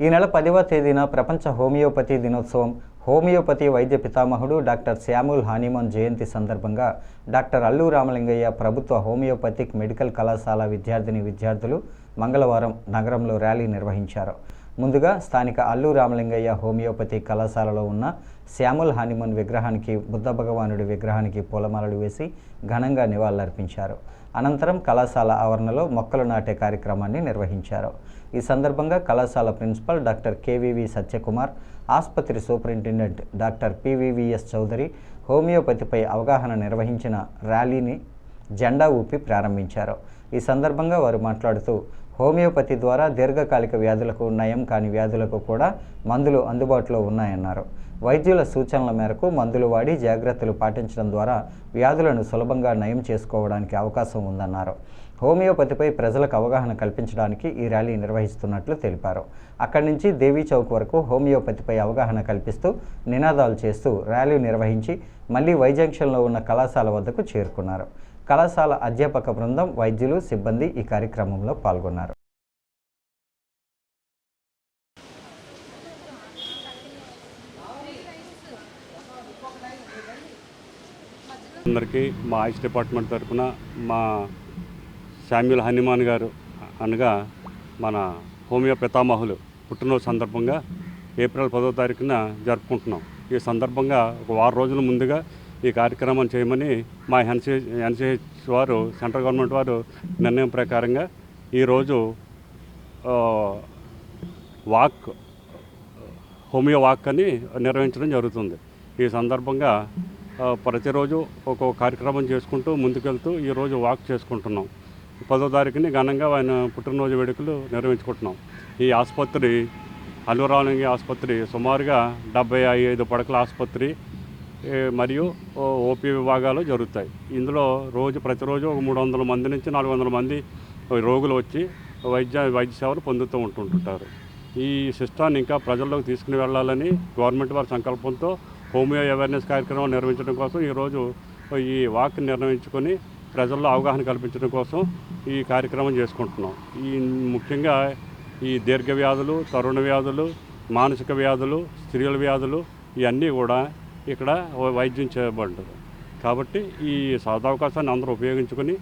ఈ నెల 10వ తేదీన ప్రపంచ హోమియోపతి దినోత్సవం. హోమియోపతి వైద్య పితామహుడు డాక్టర్ శామ్యూల్ హానీమన్ జయంతి సందర్భంగా డాక్టర్ అల్లు రామలింగయ్య ప్రభుత్వ హోమియోపతిక్ మెడికల్ కళాశాల విద్యార్థులు మంగళవారం నగరంలో ర్యాలీ నిర్వహించారు. ముందుగా స్థానిక అల్లు రామలింగయ్య హోమియోపతి కళాశాలలో ఉన్న శామ్యూల్ హానీమన్ విగ్రహానికి, బుద్ధ భగవానుడి విగ్రహానికి పూలమాలలు వేసి ఘనంగా నివాళులర్పించారు. అనంతరం కళాశాల ఆవరణలో మొక్కలు నాటే కార్యక్రమాన్ని నిర్వహించారు. ఈ సందర్భంగా కళాశాల ప్రిన్సిపల్ డాక్టర్ కేవీవి సత్యకుమార్, ఆసుపత్రి సూపరింటెండెంట్ డాక్టర్ పివివిఎస్ చౌదరి హోమియోపతిపై అవగాహన నిర్వహించిన ర్యాలీని జెండా ఊపి ప్రారంభించారు. ఈ సందర్భంగా వారు మాట్లాడుతూ, హోమియోపతి ద్వారా దీర్ఘకాలిక వ్యాధులకు, నయం కాని వ్యాధులకు కూడా మందులు అందుబాటులో ఉన్నాయన్నారు. వైద్యుల సూచనల మేరకు మందులు వాడి జాగ్రత్తలు పాటించడం ద్వారా వ్యాధులను సులభంగా నయం చేసుకోవడానికి అవకాశం ఉందన్నారు. హోమియోపతిపై ప్రజలకు అవగాహన కల్పించడానికి ఈ ర్యాలీ నిర్వహిస్తున్నట్లు తెలిపారు. అక్కడి నుంచి దేవీ చౌక్ వరకు హోమియోపతిపై అవగాహన కల్పిస్తూ నినాదాలు చేస్తూ ర్యాలీ నిర్వహించి మళ్లీ వై జంక్షన్లో ఉన్న కళాశాల వద్దకు చేరుకున్నారు. కళాశాల అధ్యాపక బృందం, వైద్యులు, సిబ్బంది ఈ కార్యక్రమంలో పాల్గొన్నారు. అందరికీ మా ఆయుష్ డిపార్ట్మెంట్ తరఫున మా శామ్యూల్ హానీమన్ గారు అనగా మన హోమియో పితామహులు పుట్టినరోజు సందర్భంగా ఏప్రిల్ 10వ తారీఖున జరుపుకుంటున్నాం. ఈ సందర్భంగా ఒక వారం రోజుల ముందుగా ఈ కార్యక్రమం చేయమని మా ఎన్సిహెచ్ వారు, సెంట్రల్ గవర్నమెంట్ వారు నిర్ణయం ప్రకారంగా ఈరోజు హోమియో వాక్ అని నిర్వహించడం జరుగుతుంది. ఈ సందర్భంగా ప్రతిరోజు ఒక్కొక్క కార్యక్రమం చేసుకుంటూ ముందుకెళ్తూ ఈరోజు వాక్ చేసుకుంటున్నాం. 10వ తారీఖుని ఘనంగా ఆయన పుట్టినరోజు వేడుకలు నిర్వహించుకుంటున్నాం. ఈ ఆసుపత్రి అల్లు రామలింగయ్య ఆసుపత్రి సుమారుగా 75 పడకల ఆసుపత్రి మరియు ఓపీ విభాగాలు జరుగుతాయి. ఇందులో ప్రతిరోజు ఒక 300 మంది నుంచి 400 మంది రోగులు వచ్చి వైద్య సేవలు పొందుతూ ఉంటుంటారు. ఈ సిస్టాన్ని ఇంకా ప్రజల్లోకి తీసుకుని వెళ్ళాలని గవర్నమెంట్ వారి సంకల్పంతో హోమియో అవేర్నెస్ కార్యక్రమం నిర్వహించడం కోసం ఈరోజు ఈ వాక్ నిర్వహించుకొని ప్రజల్లో అవగాహన కల్పించడం కోసం ఈ కార్యక్రమం చేసుకుంటున్నాం. ముఖ్యంగా ఈ దీర్ఘ వ్యాధులు, తరుణ వ్యాధులు, మానసిక వ్యాధులు, స్త్రీల వ్యాధులు ఇవన్నీ కూడా ఇక్కడ వైద్యం చేయబడ్డారు. కాబట్టి ఈ సదవకాశాన్ని అందరూ ఉపయోగించుకొని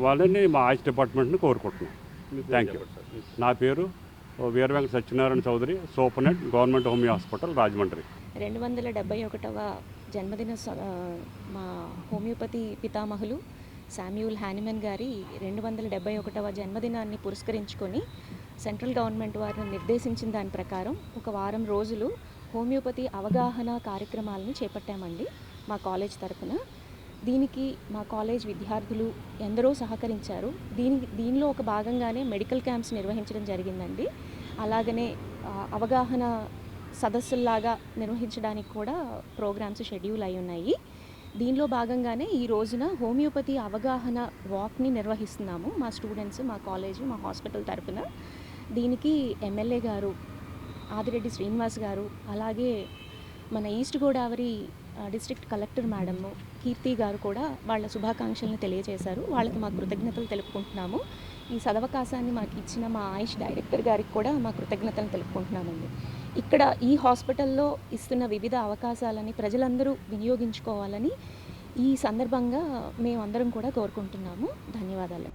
వాళ్ళని మా ఆయుష్ డిపార్ట్మెంట్ని కోరుకుంటున్నాం. Thank you. నా పేరు Veera Venkata Satyanarayana Chowdary, superintendent, government homoeo hospital, Rajahmundry. 271వ జన్మదిన మా హోమియోపతి పితామహులు శామ్యూల్ హానీమన్ గారి 271వ జన్మదినాన్ని పురస్కరించుకొని సెంట్రల్ గవర్నమెంట్ వారిని నిర్దేశించిన దాని ప్రకారం ఒక వారం రోజులు హోమియోపతి అవగాహన కార్యక్రమాలను చేపట్టామండి మా కాలేజ్ తరఫున. దీనికి మా కాలేజ్ విద్యార్థులు ఎందరో సహకరించారు. దీనిలో ఒక భాగంగానే మెడికల్ క్యాంప్స్ నిర్వహించడం జరిగిందండి. అలాగనే అవగాహన సదస్సుల్లాగా నిర్వహించడానికి కూడా ప్రోగ్రామ్స్ షెడ్యూల్ అయి ఉన్నాయి. దీనిలో భాగంగానే ఈ రోజున హోమియోపతి అవగాహన వాక్ని నిర్వహిస్తున్నాము మా స్టూడెంట్స్, మా కాలేజు, మా హాస్పిటల్ తరఫున. దీనికి ఎమ్మెల్యే గారు ఆదిరెడ్డి శ్రీనివాస్ గారు, అలాగే మన east Godavari district collector madam Keerthi garu కూడా వాళ్ళ శుభాకాంక్షలను తెలియజేశారు. వాళ్ళకి మా కృతజ్ఞతలు తెలుపుకుంటున్నాము. ఈ సదవకాశాన్ని మాకు ఇచ్చిన మా ఆయుష్ డైరెక్టర్ గారికి కూడా మా కృతజ్ఞతలు తెలుపుకుంటున్నామండి. ఇక్కడ ఈ హాస్పిటల్లో ఇస్తున్న వివిధ అవకాశాలని ప్రజలందరూ వినియోగించుకోవాలని ఈ సందర్భంగా మేమందరం కూడా కోరుకుంటున్నాము. ధన్యవాదాలు.